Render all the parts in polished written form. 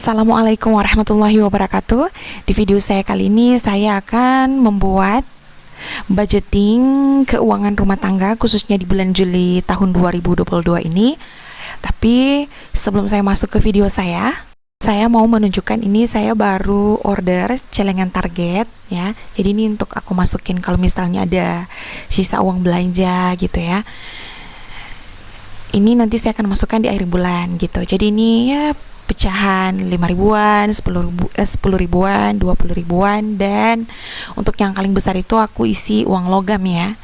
Assalamualaikum warahmatullahi wabarakatuh. Di video saya kali ini saya akan membuat budgeting keuangan rumah tangga khususnya di bulan Juli tahun 2022 ini. Tapi sebelum saya masuk ke video saya mau menunjukkan ini saya baru order celengan target ya. Jadi ini untuk aku masukin kalau misalnya ada sisa uang belanja gitu ya. Ini nanti saya akan masukkan di akhir bulan gitu. Jadi ini ya pecahan 5 ribuan, 10 ribuan, 20 ribuan, dan untuk yang paling besar itu aku isi uang logam ya.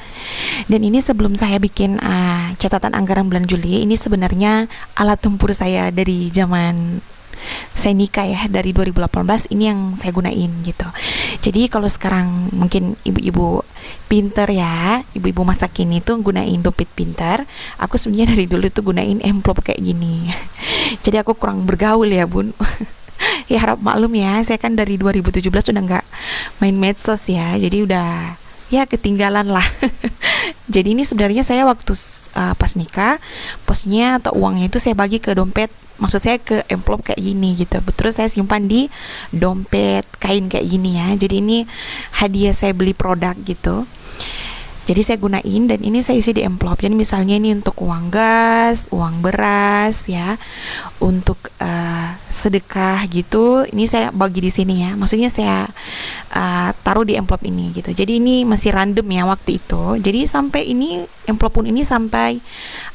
Dan ini sebelum saya bikin catatan anggaran bulan Juli, ini sebenarnya alat tempur saya dari zaman saya nikah ya, dari 2018 ini yang saya gunain gitu. Jadi kalau sekarang mungkin ibu-ibu pinter ya, ibu-ibu masa kini tuh gunain dompet pinter, aku sebenarnya dari dulu tuh gunain amplop kayak gini. Jadi aku kurang bergaul ya bun. Ya harap maklum ya, saya kan dari 2017 udah nggak main medsos ya, jadi udah ya ketinggalan lah. Jadi ini sebenarnya saya waktu pas nikah, posnya atau uangnya itu saya bagi ke dompet, maksud saya ke amplop kayak gini gitu. Terus saya simpan di dompet kain kayak gini ya. Jadi ini hadiah saya beli produk gitu. Jadi saya gunain dan ini saya isi di amplop. Jadi misalnya ini untuk uang gas, uang beras ya, untuk sedekah gitu. Ini saya bagi di sini ya. Maksudnya saya taruh di amplop ini gitu. Jadi ini masih random ya waktu itu. Jadi sampai ini amplop pun ini sampai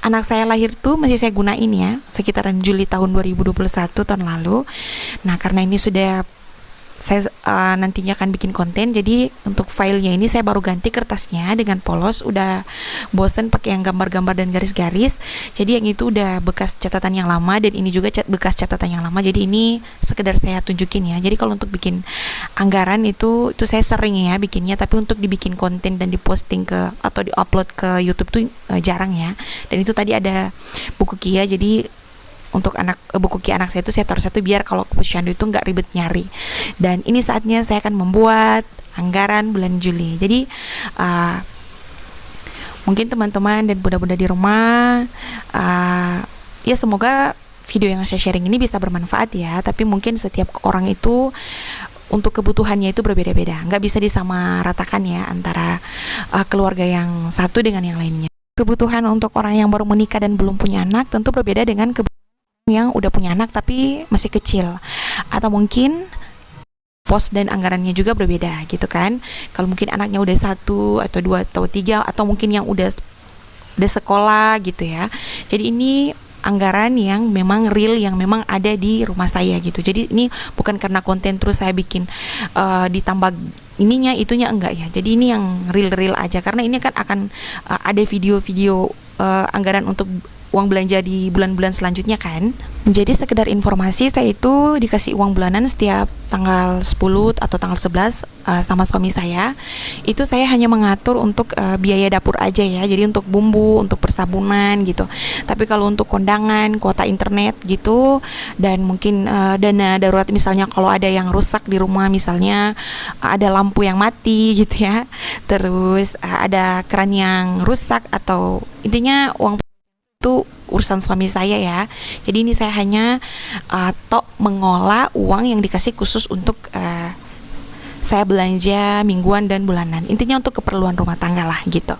anak saya lahir tuh masih saya gunain ya. Sekitaran Juli tahun 2021 tahun lalu. Nah karena ini sudah saya nantinya akan bikin konten, jadi untuk filenya ini saya baru ganti kertasnya dengan polos, udah bosen pakai yang gambar-gambar dan garis-garis. Jadi yang itu udah bekas catatan yang lama dan ini juga bekas catatan yang lama. Jadi ini sekedar saya tunjukin ya. Jadi kalau untuk bikin anggaran itu saya sering ya bikinnya, tapi untuk dibikin konten dan diposting ke atau diupload ke YouTube tuh jarang ya. Dan itu tadi ada buku Kia, jadi untuk buku Ki anak saya itu saya taruh satu biar kalau ke posyandu itu nggak ribet nyari. Dan ini saatnya saya akan membuat anggaran bulan Juli. Jadi mungkin teman-teman dan bunda-bunda di rumah ya semoga video yang saya sharing ini bisa bermanfaat ya. Tapi mungkin setiap orang itu untuk kebutuhannya itu berbeda-beda, nggak bisa disamaratakan ya antara keluarga yang satu dengan yang lainnya. Kebutuhan untuk orang yang baru menikah dan belum punya anak tentu berbeda dengan kebutuhan yang udah punya anak tapi masih kecil, atau mungkin pos dan anggarannya juga berbeda gitu kan. Kalau mungkin anaknya udah 1 atau 2 atau 3, atau mungkin yang udah sekolah gitu ya. Jadi ini anggaran yang memang real, yang memang ada di rumah saya gitu. Jadi ini bukan karena konten terus saya bikin ditambah ininya itunya, enggak ya. Jadi ini yang real aja, karena ini kan akan ada video-video anggaran untuk uang belanja di bulan-bulan selanjutnya kan. Jadi sekedar informasi, saya itu dikasih uang bulanan setiap tanggal 10 atau tanggal 11 sama suami saya. Itu saya hanya mengatur untuk biaya dapur aja ya. Jadi untuk bumbu, untuk persabunan gitu. Tapi kalau untuk kondangan, kuota internet gitu, dan mungkin dana darurat misalnya kalau ada yang rusak di rumah, misalnya ada lampu yang mati gitu ya. Terus ada keran yang rusak, atau intinya uang itu urusan suami saya ya. Jadi ini saya hanya mengolah uang yang dikasih khusus untuk saya belanja mingguan dan bulanan. Intinya untuk keperluan rumah tangga lah gitu.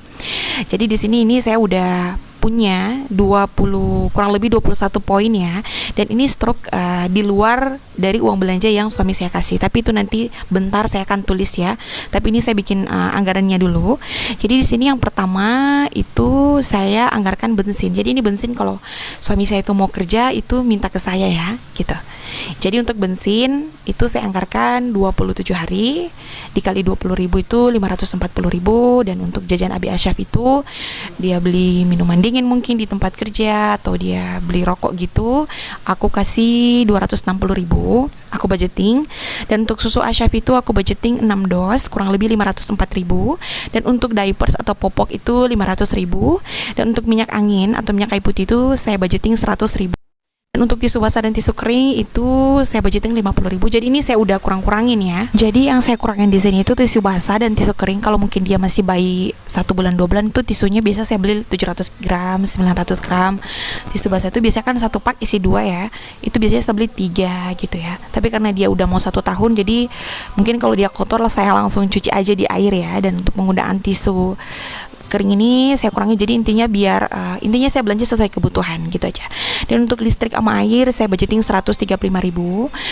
Jadi di sini ini saya udah punya 20, kurang lebih 21 poin ya. Dan ini stroke di luar dari uang belanja yang suami saya kasih. Tapi itu nanti bentar saya akan tulis ya. Tapi ini saya bikin anggarannya dulu. Jadi di sini yang pertama itu saya anggarkan bensin. Jadi ini bensin kalau suami saya itu mau kerja itu minta ke saya ya, gitu. Jadi untuk bensin itu saya anggarkan 27 hari dikali 20.000 itu 540.000. Dan untuk jajan Abi Asyaf itu dia beli minuman dingin mungkin di tempat kerja, atau dia beli rokok gitu, aku kasih 260.000, aku budgeting. Dan untuk susu Asyaf itu aku budgeting 6 dos, kurang lebih 504.000. Dan untuk diapers atau popok itu 500.000. Dan untuk minyak angin atau minyak kayu putih itu saya budgeting 100.000. Dan untuk tisu basah dan tisu kering itu saya budgeting 50.000. Jadi ini saya udah kurang-kurangin ya. Jadi yang saya kurangin di sini itu tisu basah dan tisu kering. Kalau mungkin dia masih bayi 1 bulan 2 bulan itu tisunya biasa saya beli 700 gram, 900 gram. Tisu basah itu biasanya kan satu pak isi 2 ya. Itu biasanya saya beli 3 gitu ya. Tapi karena dia udah mau 1 tahun, jadi mungkin kalau dia kotor lah saya langsung cuci aja di air ya. Dan untuk penggunaan tisu kering ini saya kurangi, jadi intinya biar intinya saya belanja sesuai kebutuhan gitu aja. Dan untuk listrik sama air saya budgeting 135.000.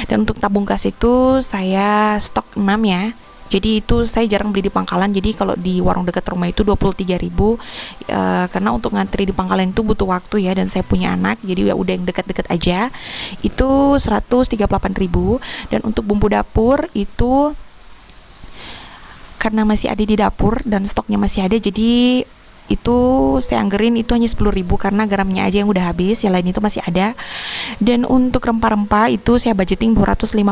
Dan untuk tabung gas itu saya stok 6 ya. Jadi itu saya jarang beli di pangkalan. Jadi kalau di warung dekat rumah itu 23.000. Karena untuk ngantri di pangkalan itu butuh waktu ya, dan saya punya anak, jadi ya udah yang dekat-dekat aja. Itu 138.000. Dan untuk bumbu dapur itu karena masih ada di dapur dan stoknya masih ada, jadi itu saya anggerin itu hanya 10.000 karena garamnya aja yang udah habis, yang lain itu masih ada. Dan untuk rempah-rempah itu saya budgeting 250.000.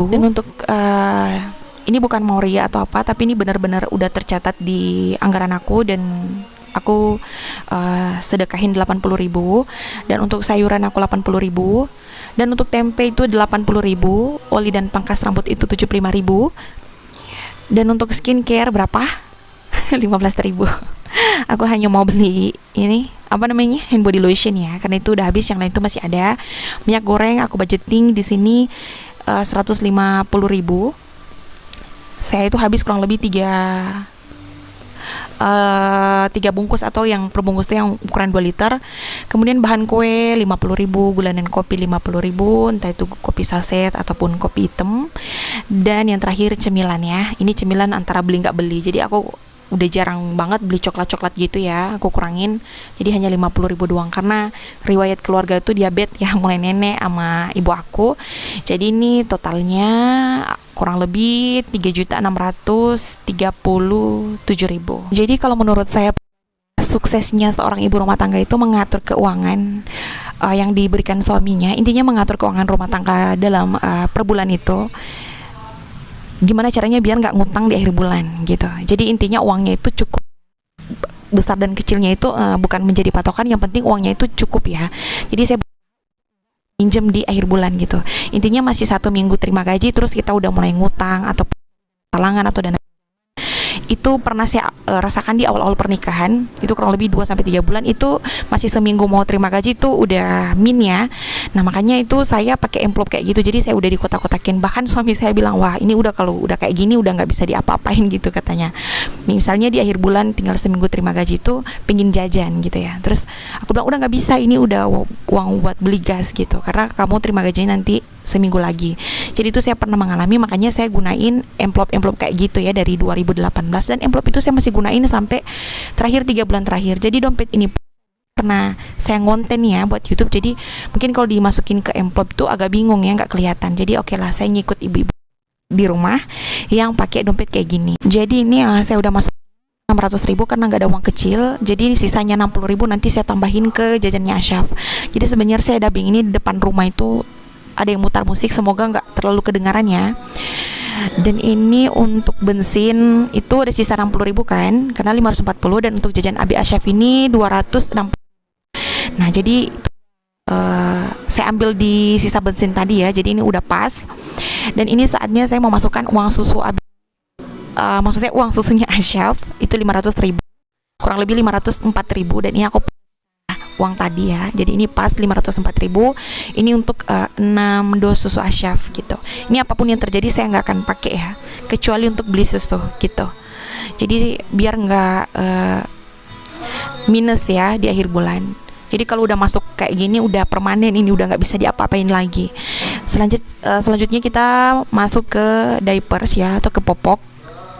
Dan untuk ini bukan mau ria atau apa, tapi ini benar-benar udah tercatat di anggaran aku, dan aku sedekahin 80.000. Dan untuk sayuran aku 80.000. Dan untuk tempe itu 80.000, oli dan pangkas rambut itu 75.000. Dan untuk skincare berapa? 15.000. Aku hanya mau beli ini apa namanya, hand body lotion ya, karena itu udah habis, yang lain itu masih ada. Minyak goreng aku budgeting di sini 150.000. Saya itu habis kurang lebih 3 bungkus, atau yang per bungkus itu yang ukuran 2 liter. Kemudian bahan kue 50.000, gula dan kopi 50.000, entah itu kopi saset ataupun kopi hitam. Dan yang terakhir cemilan ya, ini cemilan antara beli nggak beli, jadi aku udah jarang banget beli coklat-coklat gitu ya, aku kurangin, jadi hanya 50.000 doang, karena riwayat keluarga itu diabetes ya, mulai nenek sama ibu aku. Jadi ini totalnya kurang lebih 3.637.000. Jadi kalau menurut saya suksesnya seorang ibu rumah tangga itu mengatur keuangan yang diberikan suaminya. Intinya mengatur keuangan rumah tangga dalam per bulan itu gimana caranya biar nggak ngutang di akhir bulan gitu. Jadi intinya uangnya itu cukup, besar dan kecilnya itu bukan menjadi patokan, yang penting uangnya itu cukup ya. Jadi saya pinjam di akhir bulan gitu. Intinya masih 1 minggu terima gaji terus kita udah mulai ngutang atau talangan atau dana. Itu pernah saya rasakan di awal-awal pernikahan, itu kurang lebih 2-3 bulan itu masih seminggu mau terima gaji itu udah min ya. Nah makanya itu saya pakai amplop kayak gitu, jadi saya udah dikotak-kotakin. Bahkan suami saya bilang, wah ini udah, kalau udah kayak gini udah nggak bisa diapa-apain gitu katanya. Misalnya di akhir bulan tinggal seminggu terima gaji itu pingin jajan gitu ya, terus aku bilang udah nggak bisa, ini udah uang buat beli gas gitu, karena kamu terima gajinya nanti seminggu lagi. Jadi itu saya pernah mengalami, makanya saya gunain amplop kayak gitu ya dari 2018, dan amplop itu saya masih gunain sampai terakhir 3 bulan terakhir. Jadi dompet ini pernah saya ngonten ya buat YouTube, jadi mungkin kalau dimasukin ke amplop itu agak bingung ya, nggak kelihatan. Jadi oke lah, saya ngikut ibu-ibu di rumah yang pakai dompet kayak gini. Jadi ini saya udah masuk 600.000 karena nggak ada uang kecil, jadi sisanya 60.000 nanti saya tambahin ke jajannya Asyaf. Jadi sebenarnya saya dubbing ini di depan rumah itu ada yang mutar musik, semoga nggak terlalu kedengaran ya. Dan ini untuk bensin itu ada sisa 60.000 kan, karena 540, dan untuk jajan Abi Asyaf ini 260. Nah jadi saya ambil di sisa bensin tadi ya, jadi ini udah pas. Dan ini saatnya saya mau masukkan uang susu Abi, maksud saya uang susunya Asyaf itu 500.000, kurang lebih 504.000, dan ini aku uang tadi ya, jadi ini pas 504.000. Ini untuk 6 dos susu Asyaf gitu. Ini apapun yang terjadi saya nggak akan pakai ya, kecuali untuk beli susu gitu. Jadi biar nggak minus ya di akhir bulan. Jadi kalau udah masuk kayak gini udah permanen, ini udah nggak bisa diapa-apain lagi. Selanjutnya kita masuk ke diapers ya, atau ke popok.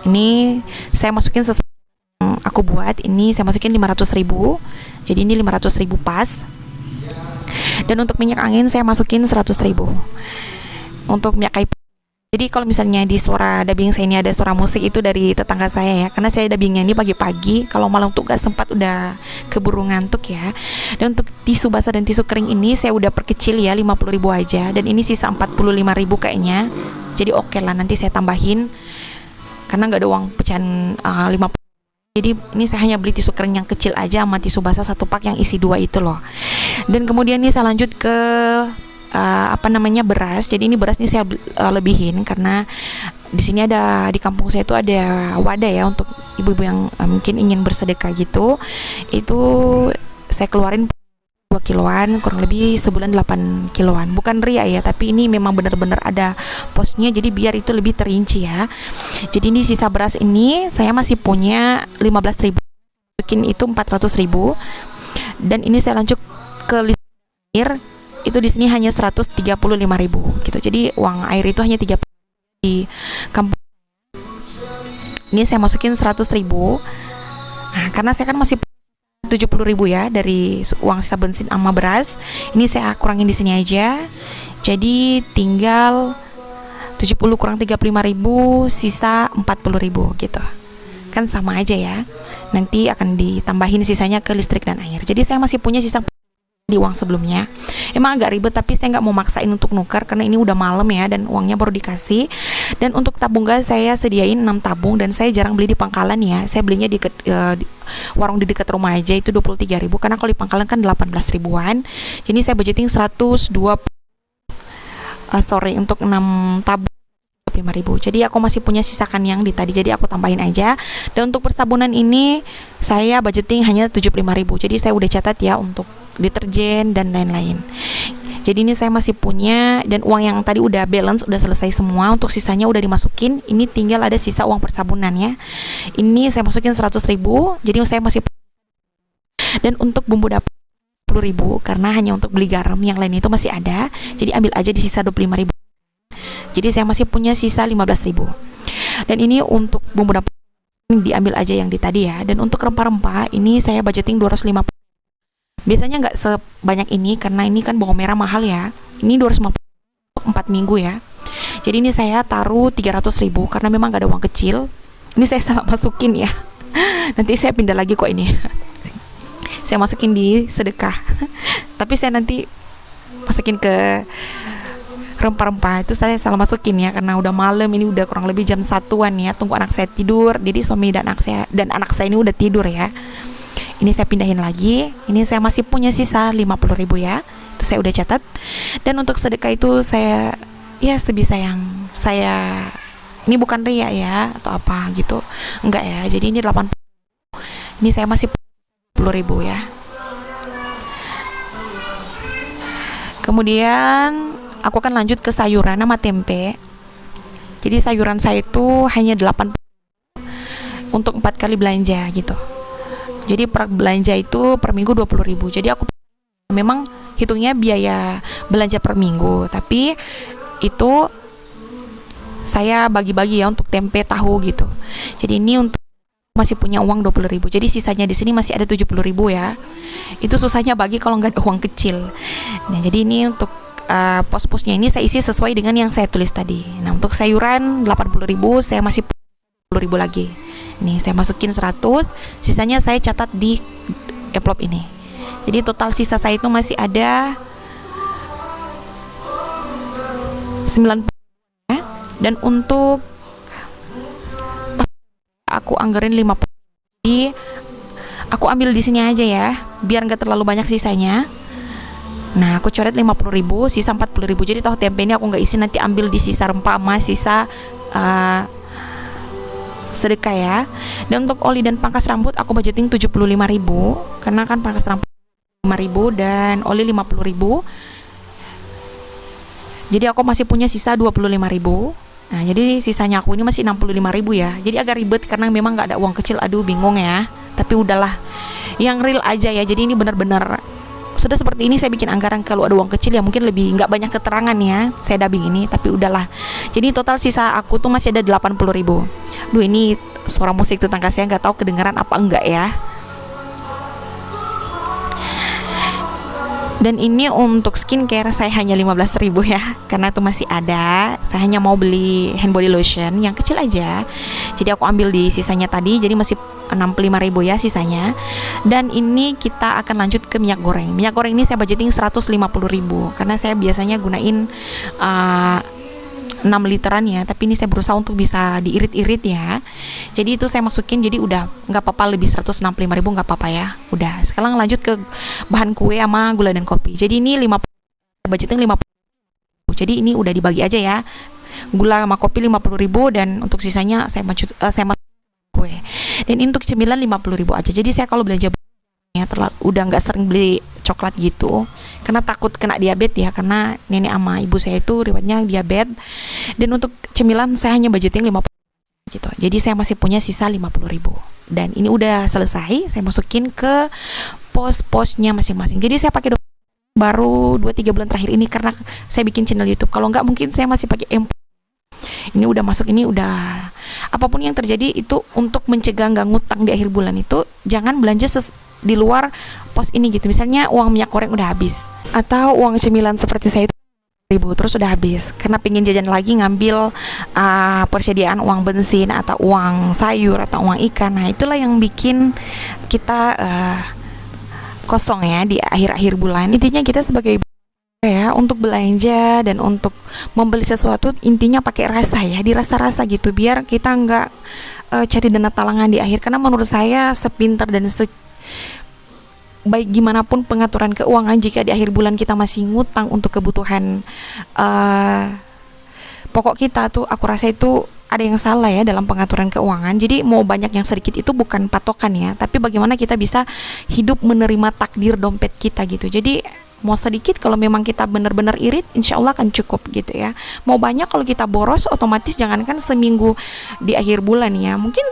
Ini saya masukin sesuatu yang aku buat, ini saya masukin 500.000. Jadi ini 500.000 pas. Dan untuk minyak angin saya masukin 100.000. Untuk minyak kayu. Jadi kalau misalnya di suara dubbing saya ini ada suara musik, itu dari tetangga saya ya, karena saya dubbingnya ini pagi-pagi, kalau malam tuh gak sempat, udah keburu ngantuk ya. Dan untuk tisu basah dan tisu kering ini saya udah perkecil ya, 50.000 aja, dan ini sisa 45.000 kayaknya. Jadi oke lah, nanti saya tambahin karena nggak ada uang pecahan 50. Jadi ini saya hanya beli tisu kering yang kecil aja sama tisu basah 1 pak yang isi 2 itu loh. Dan kemudian nih saya lanjut ke beras. Jadi ini beras ini saya lebihin karena di sini ada, di kampung saya itu ada wadah ya untuk ibu-ibu yang mungkin ingin bersedekah gitu. Itu saya keluarin 2 kiloan, kurang lebih sebulan 8 kiloan. Bukan ria ya, tapi ini memang benar-benar ada posnya, jadi biar itu lebih terinci ya. Jadi ini sisa beras ini saya masih punya 15.000, bikin itu 400.000. Dan ini saya lanjut ke listrik air, itu di sini hanya 135.000 gitu. Jadi uang air itu hanya 30 di kampung. Ini saya masukin 100.000. Nah, karena saya kan masih 70.000 ya dari uang sisa bensin sama beras. Ini saya kurangin di sini aja. Jadi tinggal 70 kurang 35.000, sisa 40.000 gitu. Kan sama aja ya. Nanti akan ditambahin sisanya ke listrik dan air. Jadi saya masih punya sisa di uang sebelumnya. Emang agak ribet, tapi saya nggak mau maksain untuk nukar karena ini udah malam ya dan uangnya baru dikasih. Dan untuk tabung gas saya sediain 6 tabung, dan saya jarang beli di pangkalan ya. Saya belinya di warung di dekat rumah aja, itu 23.000 karena kalau di pangkalan kan 18 ribuan. Jadi saya budgeting 120 untuk 6 tabung 5.000. Jadi aku masih punya sisakan yang di tadi, jadi aku tambahin aja. Dan untuk persabunan ini saya budgeting hanya 75.000. Jadi saya udah catat ya untuk deterjen dan lain-lain. Jadi ini saya masih punya, dan uang yang tadi udah balance, udah selesai semua. Untuk sisanya udah dimasukin. Ini tinggal ada sisa uang persabunan ya. Ini saya masukin 100.000. Jadi saya masih. Dan untuk bumbu dapur 10.000 karena hanya untuk beli garam, yang lain itu masih ada. Jadi ambil aja di sisa 25.000. Jadi saya masih punya sisa 15.000. Dan ini untuk bumbu dapur diambil aja yang di tadi ya. Dan untuk rempah-rempah ini saya budgeting 250. Biasanya nggak sebanyak ini karena ini kan bawang merah mahal ya. Ini 250 4 minggu ya. Jadi ini saya taruh 300.000 karena memang nggak ada uang kecil. Ini saya salah masukin ya. Nanti saya pindah lagi kok ini. Saya masukin di sedekah. Tapi saya nanti masukin ke rempah-rempah itu saya salah masukin ya karena udah malam, ini udah kurang lebih jam 1-an ya, tunggu anak saya tidur. Jadi suami dan anak saya ini udah tidur ya. Ini saya pindahin lagi. Ini saya masih punya sisa 50.000 ya. Itu saya udah catat. Dan untuk sedekah itu saya ya sebisa yang saya, ini bukan ria ya atau apa gitu. Enggak ya. Jadi ini 80. Ini saya masih 10.000 ya. Kemudian aku akan lanjut ke sayuran sama tempe. Jadi sayuran saya itu hanya 80 untuk 4 kali belanja gitu. Jadi per belanja itu per minggu 20.000. Jadi aku memang hitungnya biaya belanja per minggu, tapi itu saya bagi-bagi ya untuk tempe, tahu gitu. Jadi ini untuk masih punya uang 20.000. Jadi sisanya di sini masih ada 70.000 ya. Itu susahnya bagi kalau nggak ada uang kecil. Nah, jadi ini untuk pos-posnya ini saya isi sesuai dengan yang saya tulis tadi. Nah, untuk sayuran 80.000, saya masih 10.000 lagi. Nih, saya masukin 100, sisanya saya catat di envelope ini. Jadi total sisa saya itu masih ada 90 ya. Dan untuk aku anggarin 50. Jadi aku ambil di sini aja ya, biar nggak terlalu banyak sisanya. Nah, aku coret 50.000, sisa 40.000. Jadi tahu tempe ini aku nggak isi, nanti ambil di sisa rempah sama sisa sedekah ya. Dan untuk oli dan pangkas rambut aku budgeting 75.000 karena kan pangkas rambut 5.000 dan oli 50.000. Jadi aku masih punya sisa 25.000. Nah, jadi sisanya aku ini masih 65.000 ya. Jadi agak ribet karena memang nggak ada uang kecil. Aduh, bingung ya. Tapi udahlah, yang real aja ya. Jadi ini benar-benar sudah seperti ini saya bikin anggaran. Kalau ada uang kecil ya mungkin lebih nggak banyak keterangan ya saya dubbing ini, tapi udahlah. Jadi total sisa aku tuh masih ada 80.000. Duh, ini suara musik tetangga saya nggak tahu kedengeran apa enggak ya. Dan ini untuk skincare saya hanya 15.000 ya, karena itu masih ada. Saya hanya mau beli hand body lotion yang kecil aja. Jadi aku ambil di sisanya tadi, jadi masih 65.000 ya sisanya. Dan ini kita akan lanjut ke minyak goreng. Minyak goreng ini saya budgeting 150.000 karena saya biasanya gunain 6 literan ya, tapi ini saya berusaha untuk bisa diirit-irit ya. Jadi itu saya masukin, jadi udah nggak apa-apa, lebih 165.000 nggak apa-apa ya. Udah, sekarang lanjut ke bahan kue sama gula dan kopi. Jadi ini 50, budgeting 50. Jadi ini udah dibagi aja ya. Gula sama kopi 50.000 dan untuk sisanya saya masukin kue. Dan untuk cemilan 50.000 aja. Jadi saya kalau belanja ya udah nggak sering beli coklat gitu karena takut kena diabetes ya, karena nenek sama ibu saya itu riwayatnya diabetes. Dan untuk cemilan saya hanya budgeting 50 gitu. Jadi saya masih punya sisa 50.000. Dan ini udah selesai, saya masukin ke pos-posnya masing-masing. Jadi saya pakai baru 2-3 bulan terakhir ini karena saya bikin channel YouTube. Kalau nggak mungkin saya masih pakai ini udah masuk, ini udah apapun yang terjadi itu untuk mencegah nggak ngutang di akhir bulan itu jangan belanja di luar pos ini gitu. Misalnya uang minyak goreng udah habis atau uang cemilan seperti saya itu 1.000 terus udah habis karena pengen jajan lagi, ngambil persediaan uang bensin atau uang sayur atau uang ikan. Nah itulah yang bikin kita kosong ya di akhir-akhir bulan. Intinya kita sebagai ya untuk belanja dan untuk membeli sesuatu intinya pakai rasa ya, dirasa-rasa gitu biar kita nggak cari dana talangan di akhir. Karena menurut saya sepintar dan baik gimana pun pengaturan keuangan, jika di akhir bulan kita masih ngutang untuk kebutuhan pokok kita tuh, aku rasa itu ada yang salah ya dalam pengaturan keuangan. Jadi mau banyak yang sedikit itu bukan patokan ya, tapi bagaimana kita bisa hidup menerima takdir dompet kita gitu. Jadi mau sedikit kalau memang kita benar-benar irit, insya Allah akan cukup gitu ya. Mau banyak kalau kita boros, otomatis jangankan seminggu di akhir bulan ya, mungkin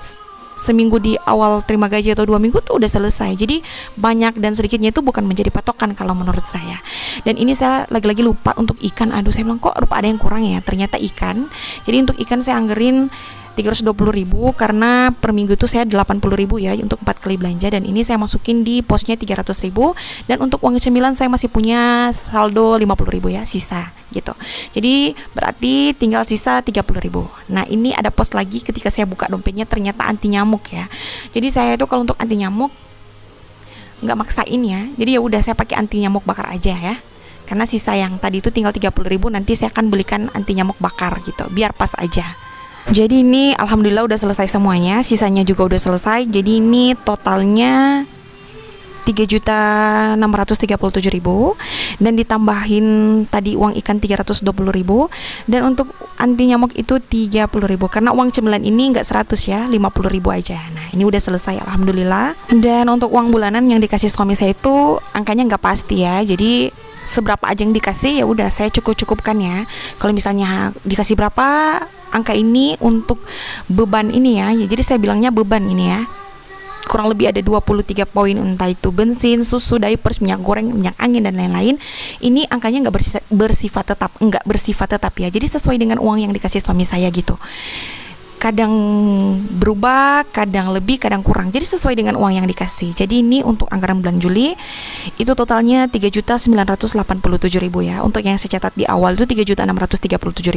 seminggu di awal terima gaji atau 2 minggu tuh udah selesai. Jadi banyak dan sedikitnya itu bukan menjadi patokan kalau menurut saya. Dan ini saya lagi-lagi lupa untuk ikan. Aduh, saya bilang kok rupa ada yang kurang ya, ternyata ikan. Jadi untuk ikan saya anggerin 320.000 karena per minggu itu saya 80.000 ya untuk 4 kali belanja, dan ini saya masukin di posnya 300.000. Dan untuk uang cemilan saya masih punya saldo 50.000 ya, sisa gitu. Jadi berarti tinggal sisa 30.000. Nah ini ada pos lagi ketika saya buka dompetnya ternyata anti nyamuk ya. Jadi saya itu kalau untuk anti nyamuk nggak maksain ya, jadi ya udah saya pakai anti nyamuk bakar aja ya. Karena sisa yang tadi itu tinggal 30.000, nanti saya akan belikan anti nyamuk bakar gitu biar pas aja. Jadi ini alhamdulillah udah selesai semuanya, sisanya juga udah selesai. Jadi ini totalnya 3.637.000 dan ditambahin tadi uang ikan 320.000, dan untuk anti nyamuk itu 30.000 karena uang cemilan ini nggak 100 ya, 50.000 aja. Nah ini udah selesai alhamdulillah. Dan untuk uang bulanan yang dikasih suami saya itu angkanya nggak pasti ya, jadi seberapa aja yang dikasih ya udah saya cukupkan ya. Kalau misalnya dikasih berapa angka ini untuk beban ini ya, jadi saya bilangnya beban ini ya, kurang lebih ada 23 poin, entah itu bensin, susu, diapers, minyak goreng, minyak angin dan lain-lain. Ini angkanya nggak bersifat tetap ya, jadi sesuai dengan uang yang dikasih suami saya gitu. Kadang berubah, kadang lebih, kadang kurang. Jadi sesuai dengan uang yang dikasih. Jadi ini untuk anggaran bulan Juli itu totalnya 3.987.000 ya. Untuk yang saya catat di awal itu 3.637.000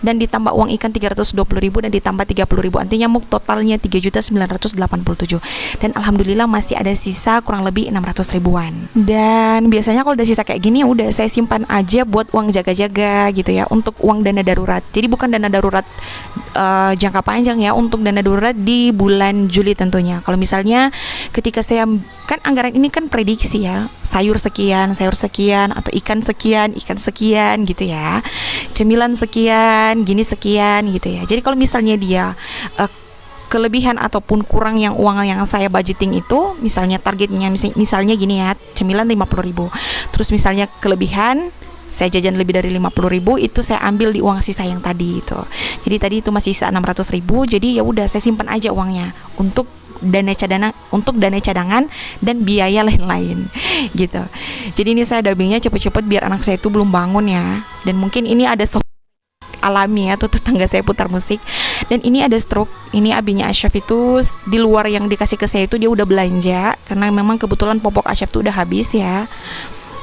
dan ditambah uang ikan 320.000 dan ditambah 30.000 anti nyamuk, totalnya 3.987. Dan alhamdulillah masih ada sisa kurang lebih 600 ribuan. Dan biasanya kalau udah sisa kayak gini udah saya simpan aja buat uang jaga-jaga gitu ya, untuk uang dana darurat. Jadi bukan dana darurat jangka panjang ya, untuk dana darurat di bulan Juli tentunya. Kalau misalnya ketika saya kan anggaran ini kan prediksi ya, sayur sekian atau ikan sekian gitu ya, cemilan sekian, gini sekian gitu ya. Jadi kalau misalnya dia kelebihan ataupun kurang yang uang yang saya budgeting itu, misalnya targetnya misalnya gini ya, cemilan 50.000, terus misalnya kelebihan saya jajan lebih dari 50.000, itu saya ambil di uang sisa yang tadi itu. Jadi tadi itu masih sisa 600.000, jadi ya udah saya simpan aja uangnya untuk dana cadangan dan biaya lain-lain gitu. Jadi ini saya dubbingnya cepet-cepet biar anak saya itu belum bangun ya. Dan mungkin ini ada alami ya, tuh tetangga saya putar musik. Dan ini ada stroke, ini abinya Asyaf itu di luar yang dikasih ke saya itu dia udah belanja karena memang kebetulan popok Asyaf itu udah habis ya.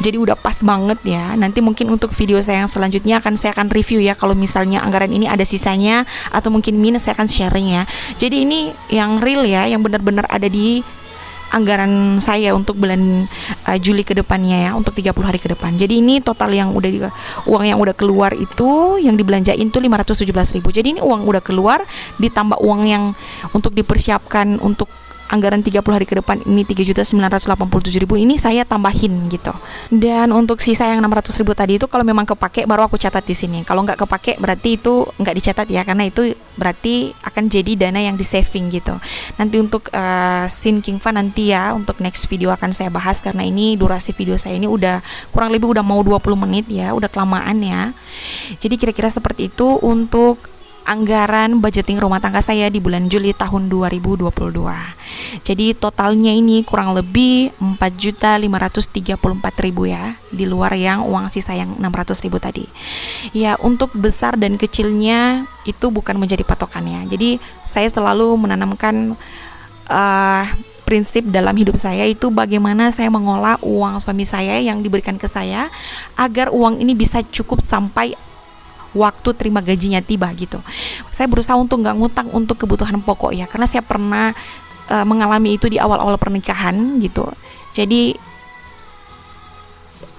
Jadi udah pas banget ya. Nanti mungkin untuk video saya yang selanjutnya saya akan review ya, kalau misalnya anggaran ini ada sisanya atau mungkin minus saya akan sharing ya. Jadi ini yang real ya, yang benar-benar ada di anggaran saya untuk bulan Juli ke depannya ya, untuk 30 hari ke depan. Jadi ini total yang uang yang udah keluar itu yang dibelanjain tuh 517.000. Jadi ini uang udah keluar ditambah uang yang untuk dipersiapkan untuk anggaran 30 hari ke depan ini 3.987.000 ini saya tambahin gitu. Dan untuk sisa yang 600.000 tadi itu kalau memang kepake baru aku catat di sini. Kalau nggak kepake berarti itu nggak dicatat ya, karena itu berarti akan jadi dana yang di saving gitu. Nanti untuk sinking fund nanti ya, untuk next video akan saya bahas, karena ini durasi video saya ini udah kurang lebih udah mau 20 menit ya, udah kelamaan ya. Jadi kira-kira seperti itu untuk anggaran budgeting rumah tangga saya di bulan Juli tahun 2022. Jadi totalnya ini kurang lebih 4.534.000 ya, di luar yang uang sisa yang 600.000 tadi. Ya, untuk besar dan kecilnya itu bukan menjadi patokannya. Jadi saya selalu menanamkan prinsip dalam hidup saya itu bagaimana saya mengolah uang suami saya yang diberikan ke saya agar uang ini bisa cukup sampai waktu terima gajinya tiba gitu. Saya berusaha untuk nggak ngutang untuk kebutuhan pokok ya, karena saya pernah mengalami itu di awal-awal pernikahan gitu. Jadi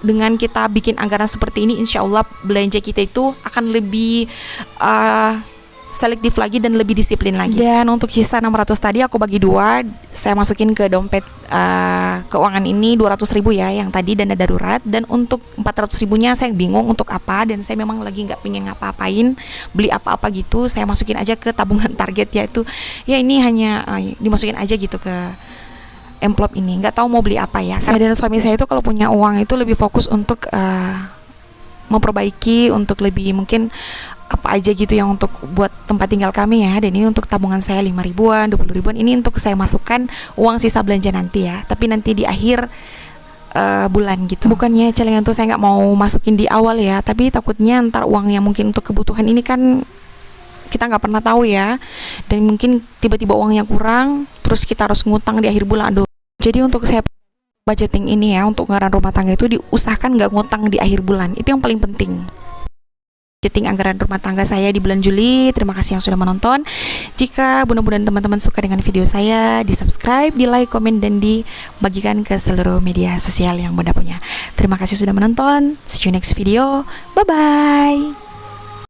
dengan kita bikin anggaran seperti ini, insya Allah belanja kita itu akan lebih selektif lagi dan lebih disiplin lagi. Dan untuk sisa 600 tadi aku bagi dua, saya masukin ke dompet keuangan ini 200.000 ya yang tadi dana darurat, dan untuk 400.000-nya saya bingung untuk apa, dan saya memang lagi nggak pengen ngapa-apain beli apa-apa gitu, saya masukin aja ke tabungan target ya, itu ya ini hanya dimasukin aja gitu ke envelope ini, nggak tahu mau beli apa ya. Saya dan suami saya itu kalau punya uang itu lebih fokus untuk memperbaiki, untuk lebih mungkin apa aja gitu yang untuk buat tempat tinggal kami ya. Dan ini untuk tabungan saya 5 ribuan, 20 ribuan, ini untuk saya masukkan uang sisa belanja nanti ya, tapi nanti di akhir bulan gitu. Bukannya celengan tuh saya nggak mau masukin di awal ya, tapi takutnya ntar uang yang mungkin untuk kebutuhan ini kan kita nggak pernah tahu ya, dan mungkin tiba-tiba uangnya kurang terus kita harus ngutang di akhir bulan. Aduh. Jadi untuk saya budgeting ini ya, untuk anggaran rumah tangga itu diusahakan nggak ngutang di akhir bulan, itu yang paling penting. Budgeting anggaran rumah tangga saya di bulan Juli. Terima kasih yang sudah menonton. Jika mudah-mudahan teman-teman suka dengan video saya, di subscribe, di like, komen, dan dibagikan ke seluruh media sosial yang Bunda punya. Terima kasih sudah menonton. See you next video. Bye bye.